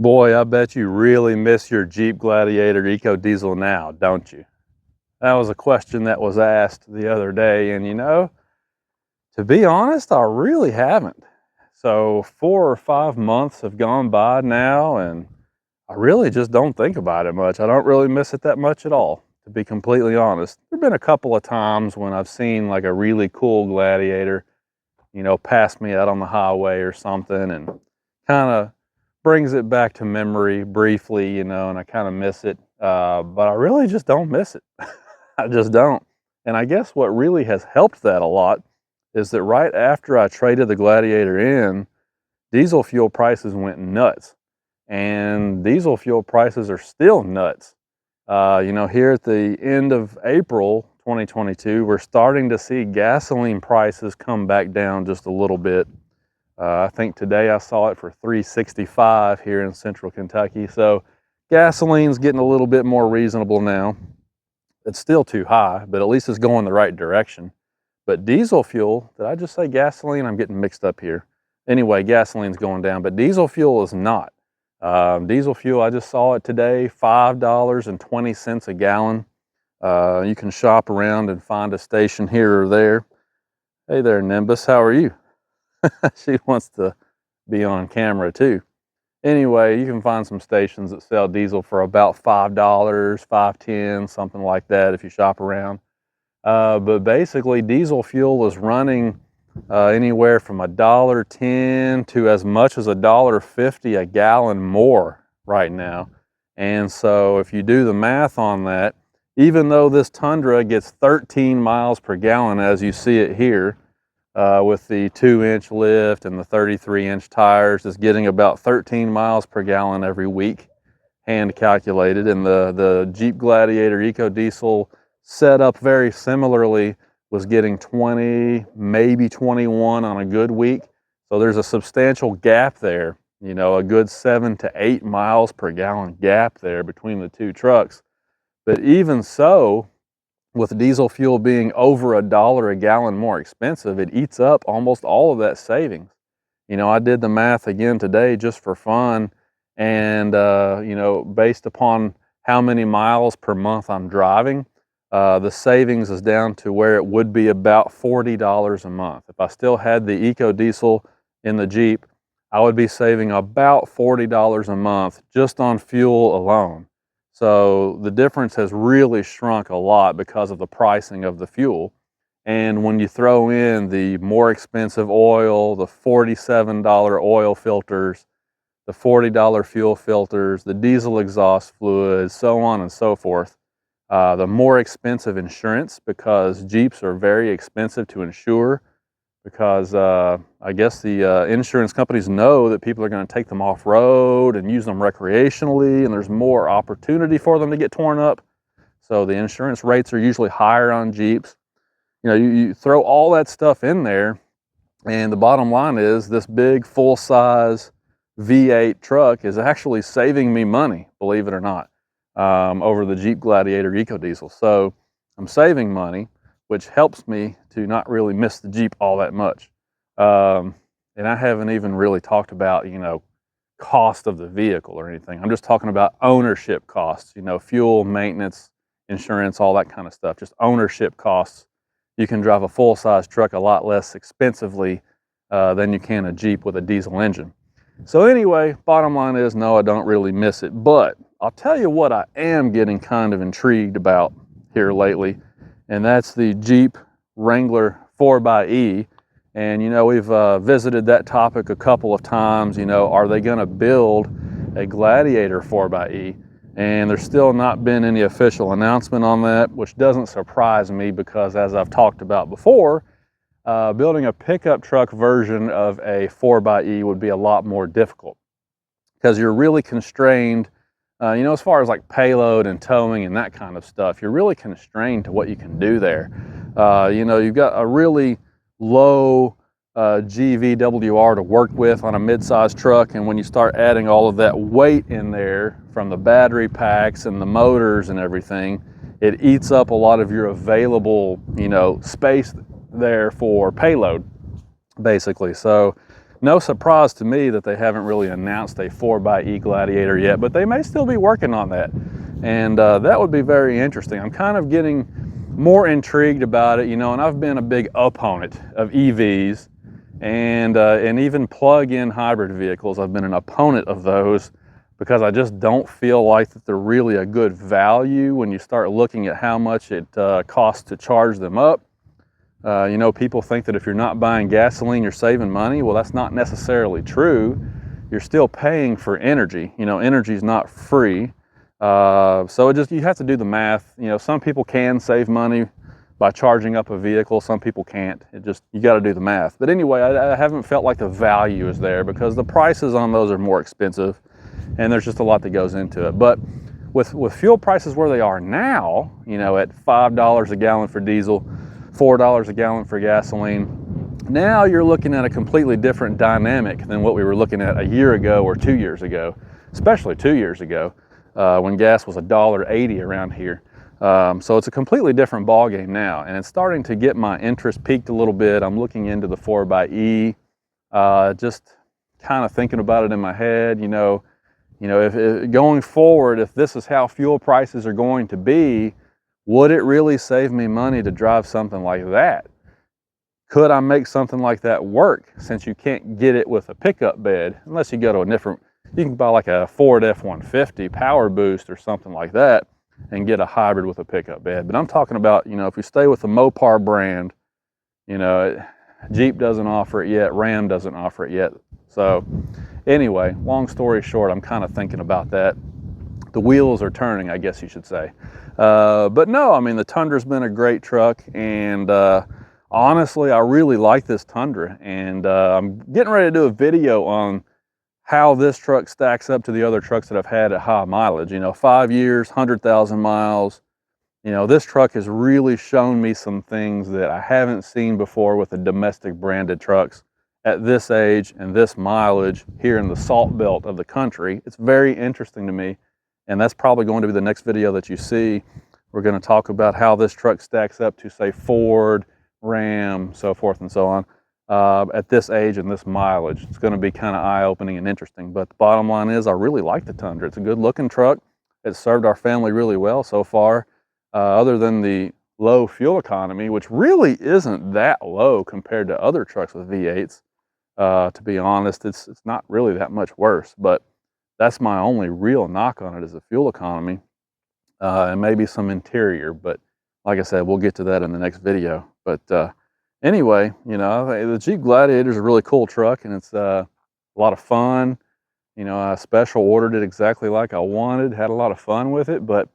Boy, I bet you really miss your Jeep Gladiator EcoDiesel now, don't you? That was a question that was asked the other day, and to be honest, I really haven't. So 4 or 5 months have gone by now, and I really just don't think about it much. I don't really miss it that much at all, to be completely honest. There have been a couple of times when I've seen like a really cool Gladiator, pass me out on the highway or something, and kind of brings it back to memory briefly, and I kind of miss it. But I really just don't miss it. I just don't. And I guess what really has helped that a lot is that right after I traded the Gladiator in, diesel fuel prices went nuts. And diesel fuel prices are still nuts. Here at the end of April 2022, we're starting to see gasoline prices come back down just a little bit. I think today I saw it for $3.65 here in central Kentucky. So gasoline's getting a little bit more reasonable now. It's still too high, but at least it's going the right direction. But diesel fuel, did I just say gasoline? I'm getting mixed up here. Anyway, gasoline's going down, but diesel fuel is not. Diesel fuel, I just saw it today, $5.20 a gallon. You can shop around and find a station here or there. Hey there, Nimbus, how are you? She wants to be on camera too. Anyway, you can find some stations that sell diesel for about $5, $5.10, something like that if you shop around. But basically, diesel fuel is running anywhere from $1.10 to as much as $1.50 a gallon more right now. And so if you do the math on that, even though this Tundra gets 13 miles per gallon as you see it here, with the 2-inch lift and the 33-inch tires, is getting about 13 miles per gallon every week, hand calculated. And the Jeep Gladiator EcoDiesel set up very similarly was getting 20, maybe 21 on a good week. So there's a substantial gap there, a good 7 to 8 miles per gallon gap there between the two trucks. But even so, with diesel fuel being over $1 a gallon more expensive, it eats up almost all of that savings. I did the math again today just for fun, and based upon how many miles per month I'm driving, the savings is down to where it would be about $40 a month. If I still had the EcoDiesel in the Jeep, I would be saving about $40 a month just on fuel alone. So the difference has really shrunk a lot because of the pricing of the fuel. And when you throw in the more expensive oil, the $47 oil filters, the $40 fuel filters, the diesel exhaust fluids, so on and so forth, the more expensive insurance, because Jeeps are very expensive to insure, because I guess the insurance companies know that people are going to take them off-road and use them recreationally, and there's more opportunity for them to get torn up. So the insurance rates are usually higher on Jeeps. You throw all that stuff in there, and the bottom line is this big full-size V8 truck is actually saving me money, believe it or not, over the Jeep Gladiator EcoDiesel. So I'm saving money, which helps me to not really miss the Jeep all that much. And I haven't even really talked about, cost of the vehicle or anything. I'm just talking about ownership costs, fuel, maintenance, insurance, all that kind of stuff, just ownership costs. You can drive a full-size truck a lot less expensively than you can a Jeep with a diesel engine. So anyway, bottom line is, no, I don't really miss it. But I'll tell you what I am getting kind of intrigued about here lately, and that's the Jeep Wrangler 4xe. And we've visited that topic a couple of times. Are they going to build a Gladiator 4xe? And there's still not been any official announcement on that, which doesn't surprise me, because as I've talked about before, building a pickup truck version of a 4xe would be a lot more difficult, because you're really constrained. As far as like payload and towing and that kind of stuff, you're really constrained to what you can do there. You've got a really low GVWR to work with on a mid-size truck, and when you start adding all of that weight in there from the battery packs and the motors and everything, it eats up a lot of your available, space there for payload, basically. So no surprise to me that they haven't really announced a 4xe Gladiator yet, but they may still be working on that. And that would be very interesting. I'm kind of getting more intrigued about it, you know, and I've been a big opponent of EVs and even plug-in hybrid vehicles. I've been an opponent of those because I just don't feel like that they're really a good value when you start looking at how much it costs to charge them up. You know, people think that if you're not buying gasoline, you're saving money. Well, that's not necessarily true. You're still paying for energy. You know, energy is not free. So you have to do the math. You know, some people can save money by charging up a vehicle. Some people can't. You got to do the math. But anyway, I haven't felt like the value is there because the prices on those are more expensive and there's just a lot that goes into it. But with fuel prices where they are now, you know, at $5 a gallon for diesel, $4 a gallon for gasoline, now you're looking at a completely different dynamic than what we were looking at a year ago or 2 years ago, especially 2 years ago when gas was $1.80 around here. So it's a completely different ballgame now, and it's starting to get my interest peaked a little bit. I'm looking into the 4xe, just kind of thinking about it in my head. You know, if going forward, if this is how fuel prices are going to be, would it really save me money to drive something like that? Could I make something like that work, since you can't get it with a pickup bed unless you go to a different, you can buy like a Ford F-150 Power Boost or something like that and get a hybrid with a pickup bed. But I'm talking about, you know, if you stay with the Mopar brand, you know, Jeep doesn't offer it yet, Ram doesn't offer it yet. So anyway, long story short, I'm kind of thinking about that. The wheels are turning, I guess you should say. But no, I mean, the Tundra's been a great truck, and honestly, I really like this Tundra, and I'm getting ready to do a video on how this truck stacks up to the other trucks that I've had at high mileage. You know, 5 years, 100,000 miles. You know, this truck has really shown me some things that I haven't seen before with the domestic branded trucks at this age and this mileage here in the salt belt of the country. It's very interesting to me, and that's probably going to be the next video that you see. We're going to talk about how this truck stacks up to, say, Ford, Ram, so forth and so on, at this age and this mileage. It's going to be kind of eye-opening and interesting, but the bottom line is I really like the Tundra. It's a good-looking truck. It's served our family really well so far, other than the low fuel economy, which really isn't that low compared to other trucks with V8s. To be honest, it's not really that much worse, but that's my only real knock on it, is the fuel economy, and maybe some interior. But like I said, we'll get to that in the next video. But anyway, you know, the Jeep Gladiator is a really cool truck, and it's a lot of fun. You know, I special ordered it exactly like I wanted, had a lot of fun with it, but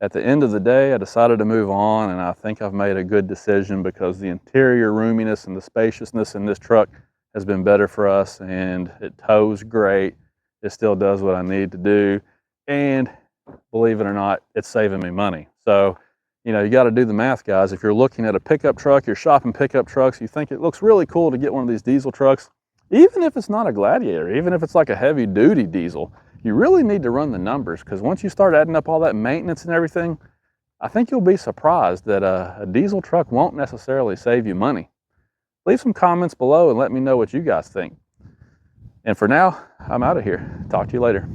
at the end of the day, I decided to move on, and I think I've made a good decision because the interior roominess and the spaciousness in this truck has been better for us, and it tows great. It still does what I need to do, and believe it or not, it's saving me money. So, you know, you got to do the math, guys. If you're looking at a pickup truck, you're shopping pickup trucks, you think it looks really cool to get one of these diesel trucks, even if it's not a Gladiator, even if it's like a heavy-duty diesel, you really need to run the numbers, because once you start adding up all that maintenance and everything, I think you'll be surprised that a diesel truck won't necessarily save you money. Leave some comments below and let me know what you guys think. And for now, I'm out of here. Talk to you later.